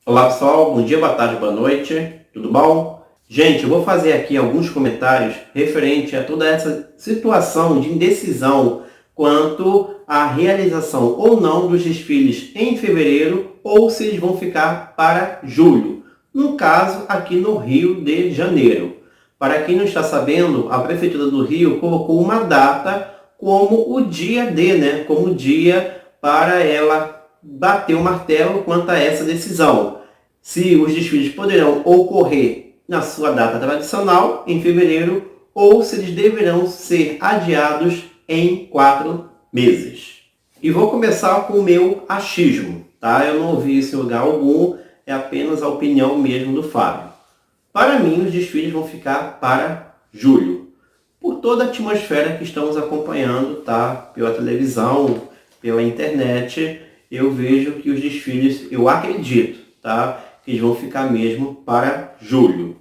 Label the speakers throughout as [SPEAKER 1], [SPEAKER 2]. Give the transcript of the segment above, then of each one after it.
[SPEAKER 1] Olá pessoal, bom dia, boa tarde, boa noite, tudo bom? Gente, eu vou fazer aqui alguns comentários referente a toda essa situação de indecisão quanto à realização ou não dos desfiles em fevereiro ou se eles vão ficar para julho, no caso aqui no Rio de Janeiro. Para quem não está sabendo, a Prefeitura do Rio colocou uma data como o dia D, como dia para ela bater o martelo quanto a essa decisão. Se os desfiles poderão ocorrer na sua data tradicional, em fevereiro, ou se eles deverão ser adiados em 4 meses. E vou começar com o meu achismo, tá? Eu não ouvi isso em lugar algum, é apenas a opinião mesmo do Fábio. Para mim, os desfiles vão ficar para julho, por toda a atmosfera que estamos acompanhando, tá? Pela televisão, pela internet, eu vejo que os desfiles, eu acredito, tá? Que eles vão ficar mesmo para julho.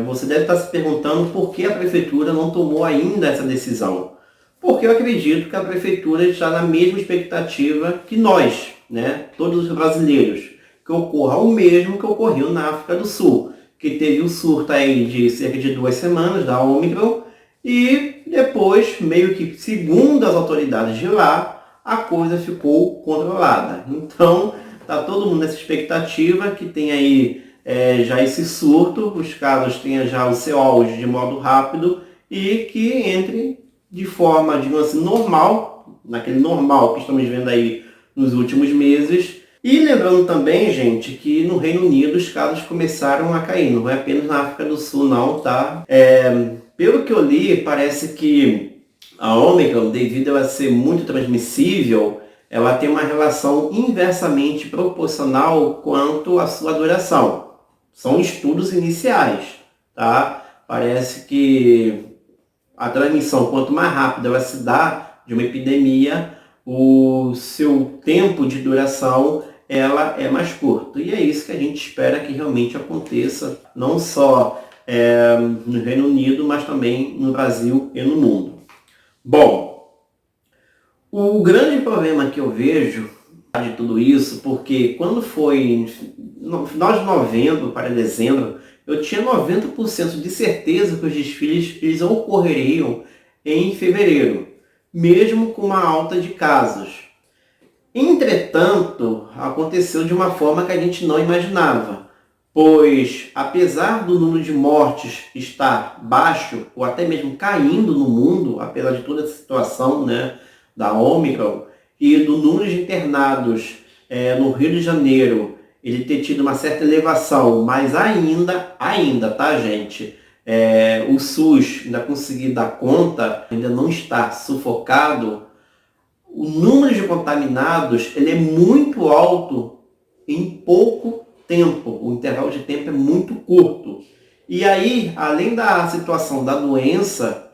[SPEAKER 1] Você deve estar se perguntando por que a prefeitura não tomou ainda essa decisão. Porque eu acredito que a prefeitura está na mesma expectativa que nós, todos os brasileiros, que ocorra o mesmo que ocorreu na África do Sul, que teve um surto aí de cerca de 2 semanas da Omicron, e depois, meio que segundo as autoridades de lá, a coisa ficou controlada. Então, está todo mundo nessa expectativa que tem aí já esse surto, os casos tenham já o seu auge de modo rápido e que entre de forma, digamos assim, normal, naquele normal que estamos vendo aí nos últimos meses. E lembrando também, gente, que no Reino Unido os casos começaram a cair, não é apenas na África do Sul não, tá? Pelo que eu li, parece que a Omicron, devido a ela ser muito transmissível, ela tem uma relação inversamente proporcional quanto à sua duração. São estudos iniciais, tá? Parece que a transmissão, quanto mais rápido ela se dá de uma epidemia, o seu tempo de duração ela é mais curto. E é isso que a gente espera que realmente aconteça, não só no Reino Unido, mas também no Brasil e no mundo. Bom, o grande problema que eu vejo de tudo isso, porque quando foi no final de novembro para dezembro, eu tinha 90% de certeza que os desfiles eles ocorreriam em fevereiro, mesmo com uma alta de casos. Entretanto, aconteceu de uma forma que a gente não imaginava, pois apesar do número de mortes estar baixo, ou até mesmo caindo no mundo, apesar de toda essa situação da Omicron, e do número de internados no Rio de Janeiro, ele ter tido uma certa elevação, mas ainda, tá, gente? O SUS ainda conseguir dar conta, ainda não está sufocado. O número de contaminados ele é muito alto em pouco tempo. O intervalo de tempo é muito curto. E aí, além da situação da doença,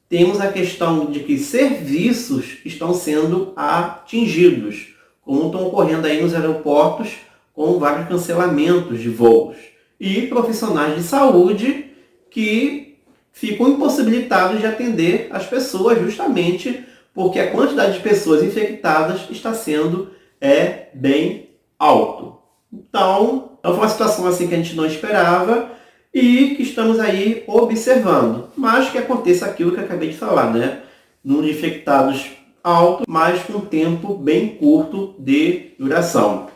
[SPEAKER 1] temos a questão de que serviços estão sendo atingidos, como estão ocorrendo aí nos aeroportos, com vários cancelamentos de voos. E profissionais de saúde que ficam impossibilitados de atender as pessoas justamente porque a quantidade de pessoas infectadas está sendo bem alto. Então, foi uma situação assim que a gente não esperava e que estamos aí observando. Mas que aconteça aquilo que eu acabei de falar, número de infectados alto, mas com tempo bem curto de duração.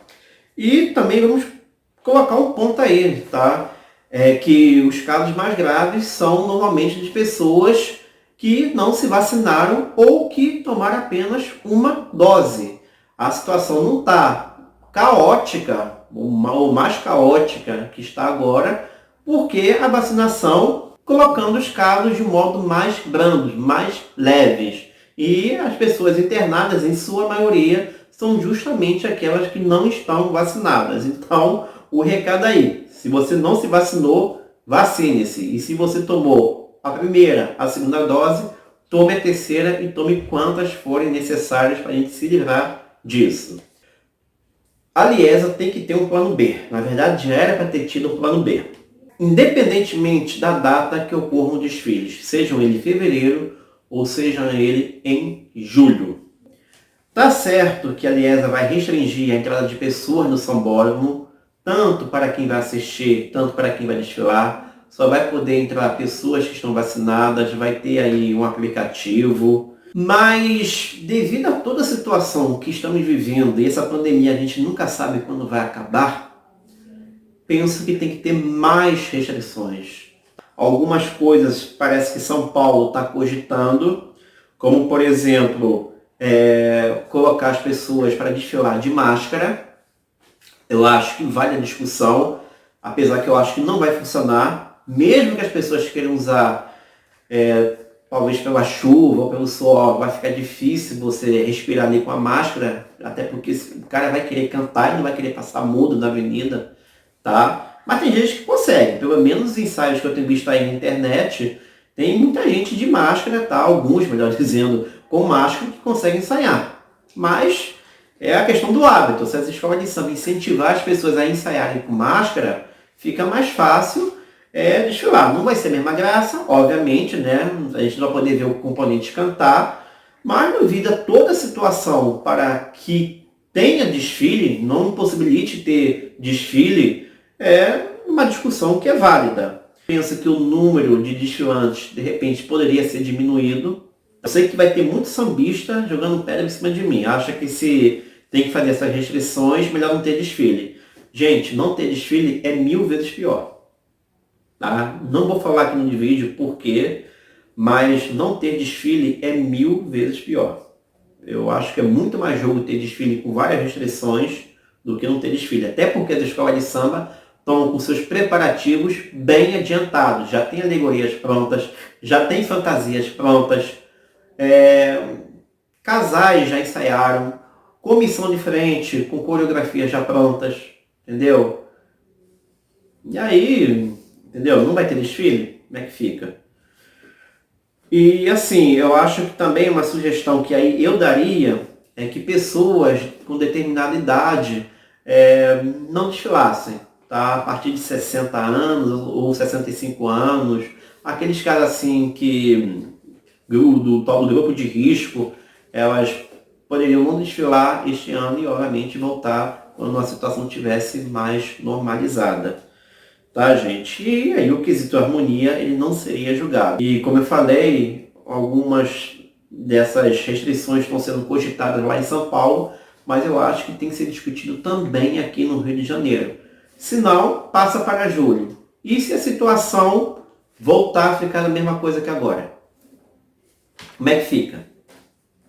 [SPEAKER 1] E também vamos colocar um ponto aí, tá? Que os casos mais graves são normalmente de pessoas que não se vacinaram ou que tomaram apenas uma dose. A situação não está caótica, ou mais caótica que está agora, porque a vacinação colocando os casos de modo mais brandos, mais leves. E as pessoas internadas, em sua maioria, são justamente aquelas que não estão vacinadas. Então, o recado aí, se você não se vacinou, vacine-se. E se você tomou a primeira, a segunda dose, tome a terceira e tome quantas forem necessárias para a gente se livrar disso. A Liesa tem que ter um plano B. Na verdade, já era para ter tido um plano B. Independentemente da data que ocorram os desfiles, sejam ele em fevereiro ou sejam ele em julho. Tá certo que a Liesa vai restringir a entrada de pessoas no sambódromo, tanto para quem vai assistir, tanto para quem vai desfilar. Só vai poder entrar pessoas que estão vacinadas, vai ter aí um aplicativo. Mas devido a toda a situação que estamos vivendo e essa pandemia a gente nunca sabe quando vai acabar, penso que tem que ter mais restrições. Algumas coisas parece que São Paulo está cogitando, como por exemplo, colocar as pessoas para desfilar de máscara. Eu acho que vale a discussão, apesar que eu acho que não vai funcionar, mesmo que as pessoas queiram usar, talvez pela chuva ou pelo sol, vai ficar difícil você respirar ali com a máscara, até porque o cara vai querer cantar e não vai querer passar mudo na avenida, tá? Mas tem gente que consegue, pelo menos os ensaios que eu tenho visto aí na internet, tem muita gente de máscara, tá? Alguns, melhor dizendo, com máscara que conseguem ensaiar. Mas é a questão do hábito. Se as escolas de samba incentivar as pessoas a ensaiarem com máscara, fica mais fácil desfilar. Não vai ser a mesma graça, obviamente, né? A gente não vai poder ver o componente cantar, mas devido a toda a situação para que tenha desfile, não impossibilite ter desfile, é uma discussão que é válida. Penso que o número de desfilantes, de repente, poderia ser diminuído. Eu sei que vai ter muito sambista jogando pedra em cima de mim. Acha que se tem que fazer essas restrições, melhor não ter desfile. Gente, não ter desfile é 1000 vezes pior. Tá? Não vou falar aqui no vídeo por quê, mas não ter desfile é 1000 vezes pior. Eu acho que é muito mais jogo ter desfile com várias restrições do que não ter desfile. Até porque as escolas de samba estão com seus preparativos bem adiantados. Já tem alegorias prontas, já tem fantasias prontas, casais já ensaiaram, comissão diferente, com coreografias já prontas, entendeu? E aí, entendeu? Não vai ter desfile? Como é que fica? E assim, eu acho que também uma sugestão que aí eu daria é que pessoas com determinada idade não desfilassem, tá? A partir de 60 anos ou 65 anos, aqueles caras assim que do tal do grupo de risco, elas poderiam não desfilar este ano e obviamente voltar quando a situação tivesse mais normalizada. Tá, gente? E aí o quesito harmonia, ele não seria julgado. E como eu falei, algumas dessas restrições estão sendo cogitadas lá em São Paulo, mas eu acho que tem que ser discutido também aqui no Rio de Janeiro. Se não, passa para julho. E se a situação voltar a ficar a mesma coisa que agora? Como é que fica?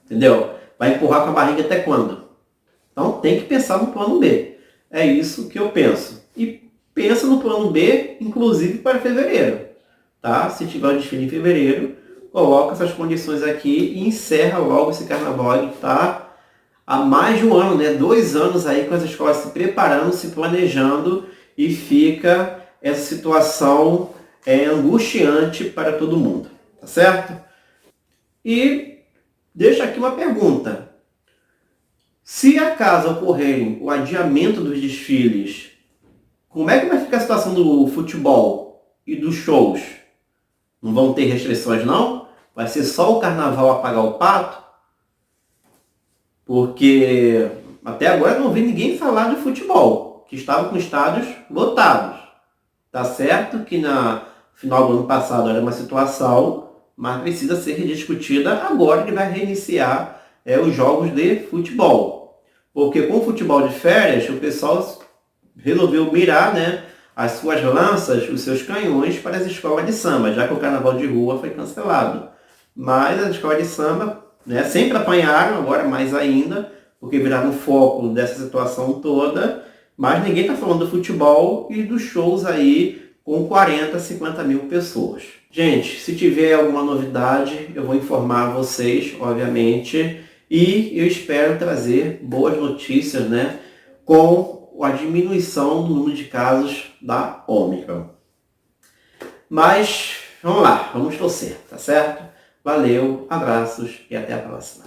[SPEAKER 1] Entendeu? Vai empurrar com a barriga até quando? Então tem que pensar no plano B. É isso que eu penso. E pensa no plano B, inclusive para fevereiro. Tá? Se tiver um desfile em fevereiro, coloca essas condições aqui e encerra logo esse carnaval que está há mais de um ano, né? 2 anos aí com as escolas se preparando, se planejando e fica essa situação angustiante para todo mundo. Tá certo? E deixo aqui uma pergunta. Se acaso ocorrerem o adiamento dos desfiles, como é que vai ficar a situação do futebol e dos shows? Não vão ter restrições, não? Vai ser só o carnaval a pagar o pato? Porque até agora não vi ninguém falar de futebol, que estava com estádios lotados. Tá certo que no final do ano passado era uma situação, mas precisa ser rediscutida agora que vai reiniciar os jogos de futebol. Porque com o futebol de férias, o pessoal resolveu mirar, né, as suas lanças, os seus canhões para as escolas de samba, já que o carnaval de rua foi cancelado. Mas as escolas de samba, né, sempre apanharam, agora mais ainda, porque viraram foco dessa situação toda, mas ninguém está falando do futebol e dos shows aí com 40, 50 mil pessoas. Gente, se tiver alguma novidade, eu vou informar vocês, obviamente, e eu espero trazer boas notícias, né, com a diminuição do número de casos da Ômicron. Mas, vamos lá, vamos torcer, tá certo? Valeu, abraços e até a próxima.